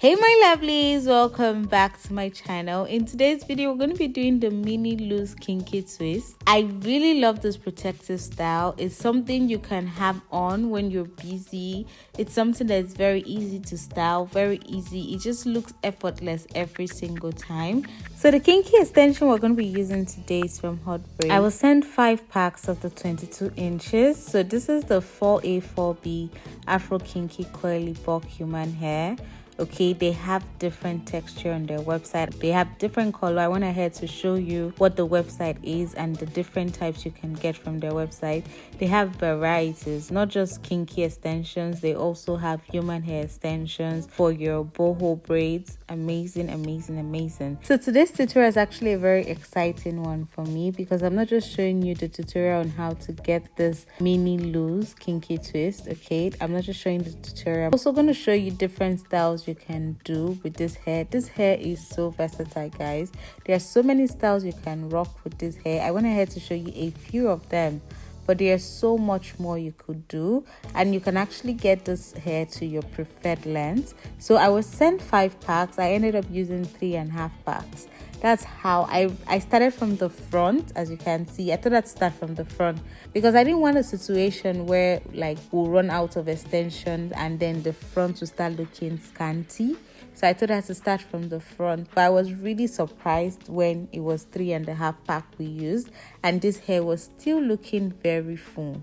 Hey my lovelies, welcome back to my channel. In today's video we're going to be doing the mini loose kinky twist. I really love this protective style. It's something you can have on when you're busy. It's something that's very easy to style, very easy. It just looks effortless every single time. So the kinky extension we're going to be using today is from HOTBRAIDS. I will send 5 packs of the 22 inches. So this is the 4A 4B Afro Kinky Coily bulk human hair. Okay, they have different texture on their website. They have different color. I went ahead to show you what the website is and the different types you can get from their website. They have varieties, not just kinky extensions. They also have human hair extensions for your boho braids. Amazing, amazing, amazing. So today's tutorial is actually a very exciting one for me because I'm not just showing you the tutorial on how to get this mini loose kinky twist. Okay, I'm not just showing the tutorial. I'm also going to show you different styles you can do with this hair. This hair is so versatile, guys. There are so many styles you can rock with this hair. I went ahead to show you a few of them, but there's so much more you could do, and you can actually get this hair to your preferred length. So I was sent 5 packs. I ended up using 3.5 packs. That's how I started from the front. As you can see, I thought I'd start from the front because I didn't want a situation where like we'll run out of extensions and then the front will start looking scanty. So I thought I had to start from the front, but I was really surprised when it was 3.5 pack we used and this hair was still looking very full,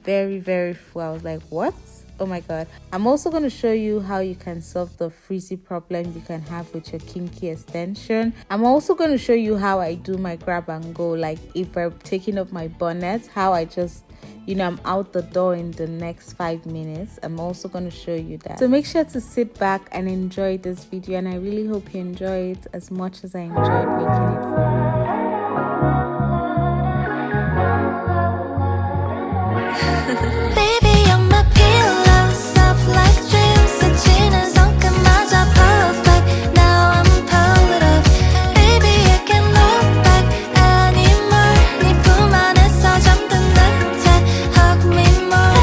very full. I was like, what? Oh my god. I'm also going to show you how you can solve the frizzy problem you can have with your kinky extension. I'm also going to show you how I do my grab and go, like if I'm taking off my bonnet, how I just, I'm out the door in the next 5 minutes. I'm also going to show you that. So make sure to sit back and enjoy this video, and I really hope you enjoy it as much as I enjoyed making it for you. Baby, you're my pillow, soft like dreams. 스치는 손끝마저 perfect. Now I'm pulled up. Baby, I can't look back anymore. 네 품 안에서 잠든 듯해. Hug me more.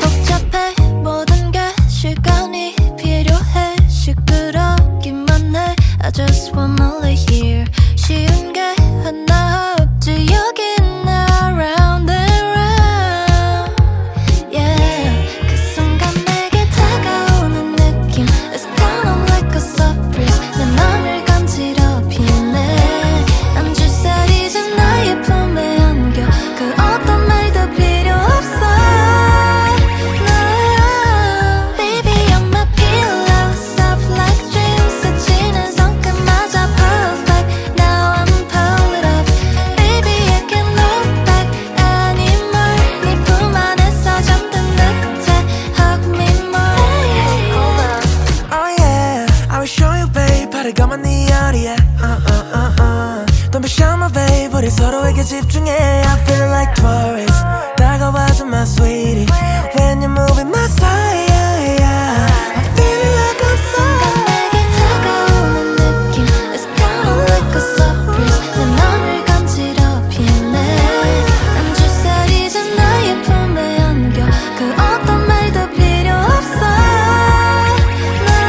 복잡해 모든 게 시간이 필요해. 시끄럽기만 해. I just wanna lay here. 쉬운 게 하나 없지 여긴 around and round. Yeah, 그 순간 내게 다가오는 느낌. It's kind of like a surprise. 내 맘을 간지럽히네. 난 주사리진 나의 품에 안겨. 그 어떤 말도 필요 없어. No, baby, you're my pillow, soft like dreams. 스치는 손끝마저 perfect. Now I'm pulled up. Baby, I can't look back anymore. 네 품 안에서 잠든 듯해. Hug me more. Oh yeah, I will show you, babe. 바르가만 네 어리에. Don't be shy, my babe. 우리 서로에게 집중해. I feel like tourists. 다가와줘, my sweetie. When you're moving my side, I'm feeling like I'm 순간 내게 다가오는 느낌. It's kind of like a surprise. 내 맘을 간지럽히네. 난 주사리진 나의 품에 안겨. 그 어떤 말도 필요 없어. No,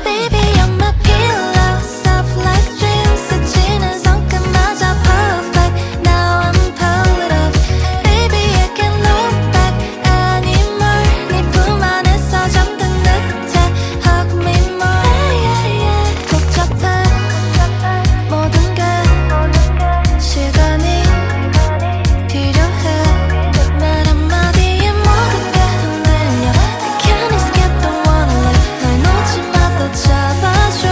baby, you're my pillow, soft like dreams. 스치는 손끝마저 perfect. Now I'm pulled up. Baby, I can't look back anymore. 네 품 안에서 잠든 듯해. Hug me more. 복잡해 모든 게 시간이 필요해. 말 한마디에 모든 게 흔들려. I can't escape, don't wanna let. 날 놓지 마, 또 잡아줘.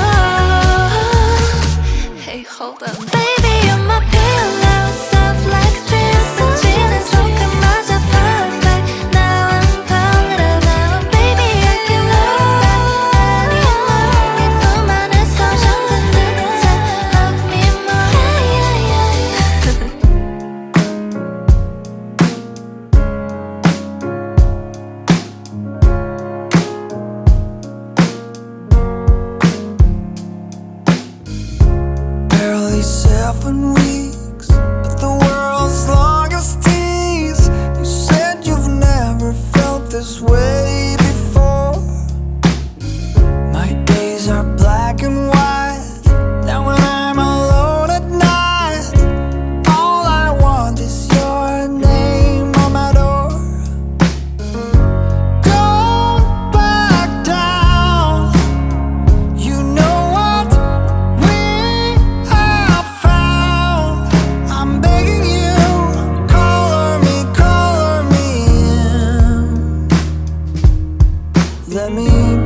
Hey, hold up. Baby, you're my pillow, soft like dreams. 스치는 손끝마저 perfect. Now I'm pulled up. Baby, I can't look back anymore. 네 품 안에서 잠든 듯해. Hug me barely 7 weeks, but the world's longest tease. You said you've never felt this way before.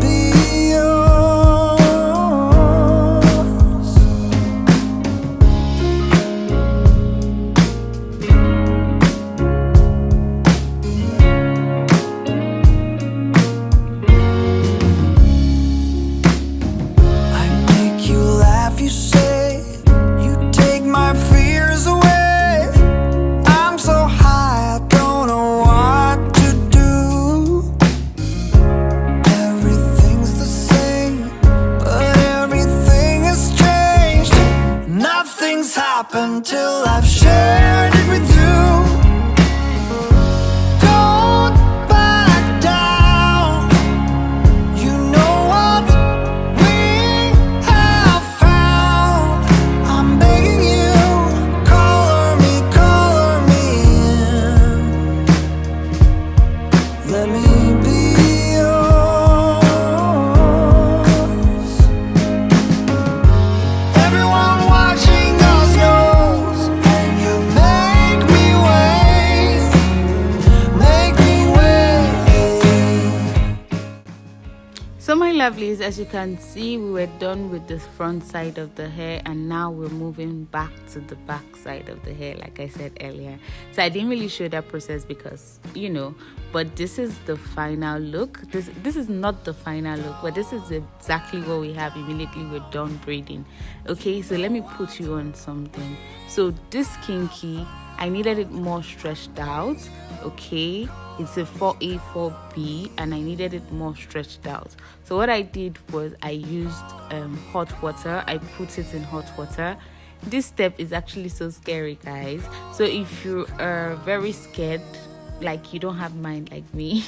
be yours. I make you laugh, you say, you take my fears away. I'm so high, I don't know what to do. Everything's the same, but everything has changed. Nothing's happened till I've shared it with you. Don't back down. You know what we have found. I'm begging you, color me in. Let me be yours. Everyone watching us knows, and you make me wait, make me wait. So my lovelies, as you can see, we were done with the front side of the hair, and now we're moving back to the back side of the hair, like I said earlier. So I didn't really show that process because, you know, but this is the final look. This is not the final look, but this is exactly what we have immediately we're done braiding. Okay, so let me put you on something. So this kinky, I needed it more stretched out. Okay, it's a 4A 4B, and I needed it more stretched out. So what I did was I used hot water. I put it in hot water. This step is actually so scary, guys. So if you are very scared, like you don't have mind like me,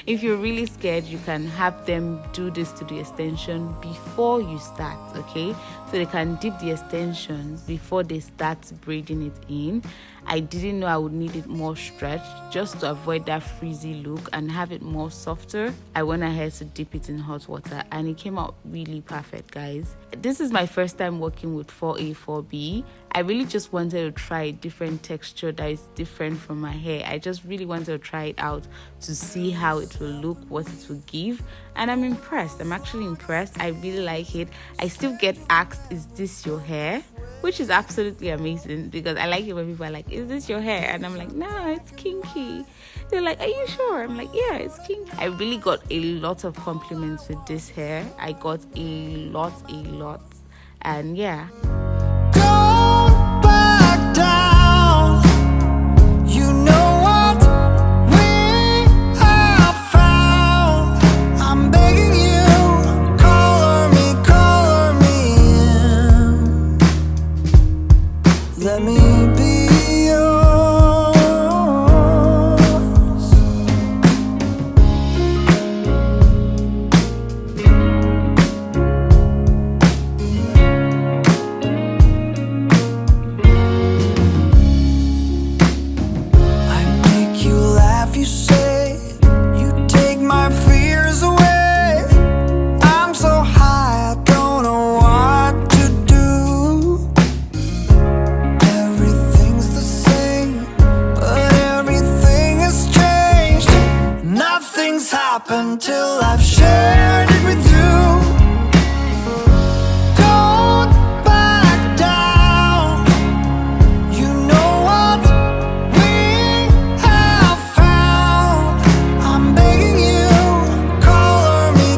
if you're really scared, you can have them do this to the extension before you start. Okay, so they can dip the extensions before they start braiding it in. I didn't know I would need it more stretched, just to avoid that frizzy look and have it more softer. I went ahead to dip it in hot water, and it came out really perfect, guys. This is my first time working with 4A 4B. I really just wanted to try a different texture that is different from my hair. I just really wanted to try it out to see how it will look, what it will give, and I'm impressed. I'm actually impressed. I really like it. I still get asked, is this your hair? Which is absolutely amazing, because I like it when people are like, is this your hair? And I'm like, no, it's kinky. They're like, are you sure? I'm like, yeah, it's kinky. I really got a lot of compliments with this hair. I got a lot. And yeah. Don't back down. You know what we have found. I'm begging you, color me in. Let me be yours. I make you laugh, you say, you take my fears away. I'm so high, I don't know what to do. Everything's the same, but everything has changed. Nothing's happened till I've shared it with you. Don't back down. You know what we have found. I'm begging you, color me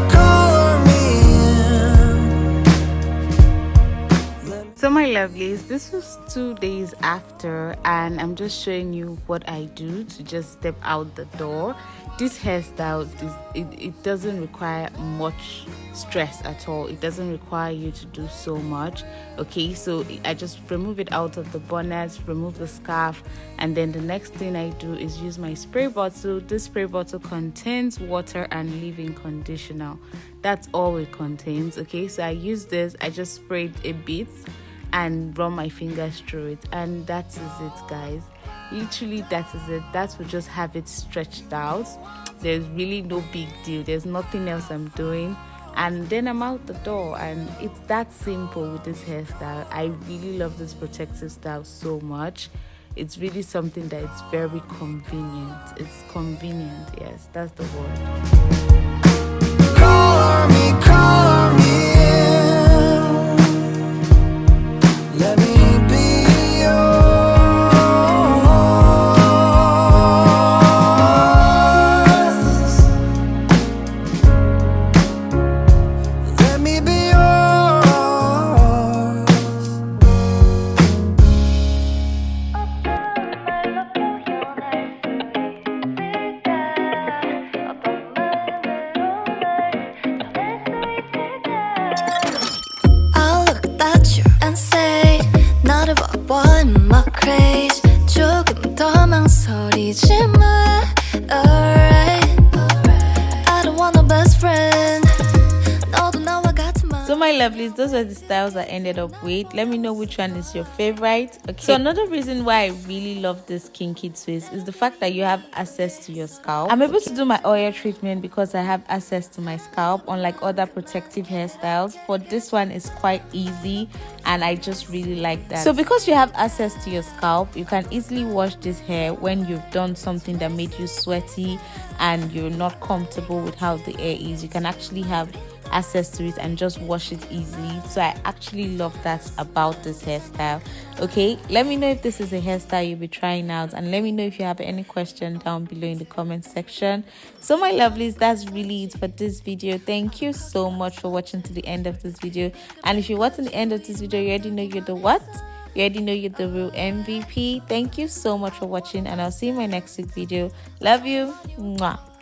in. So my lovelies, this was 2 days after, and I'm just showing you what I do to just step out the door. This hairstyle, it doesn't require much stress at all. It doesn't require you to do so much. Okay, so I just remove it out of the bonnet, remove the scarf, and then the next thing I do is use my spray bottle. This spray bottle contains water and leave-in conditioner. That's all it contains. Okay, so I use this. I just sprayed a bit and run my fingers through it, and that is it, guys. Literally, that is it. That will just have it stretched out. There's really no big deal. There's nothing else I'm doing, and then I'm out the door. And it's that simple with this hairstyle. I really love this protective style so much. It's really something that is very convenient. It's convenient, yes, that's the word. 잊지 마. Alright. I don't want a best friend. 너도 나와 같은 맘. So my lovelies, those were the styles I ended up with. Let me know which one is your favorite. Okay, so another reason why I really love this kinky twist is the fact that you have access to your scalp. I'm able to do my oil treatment because I have access to my scalp, unlike other protective hairstyles. But this one is quite easy and I just really like that. So because you have access to your scalp, you can easily wash this hair when you've done something that made you sweaty and you're not comfortable with how the hair is. You can actually have access to it and just wash it easily. So I actually love that about this hairstyle. Okay, let me know if this is a hairstyle you'll be trying out, and let me know if you have any question down below in the comment section. So my lovelies, that's really it for this video. Thank you so much for watching to the end of this video. And if you're watching the end of this video, you already know you're the what? You already know you're the real MVP. Thank you so much for watching, and I'll see you in my next video. Love you. Mwah.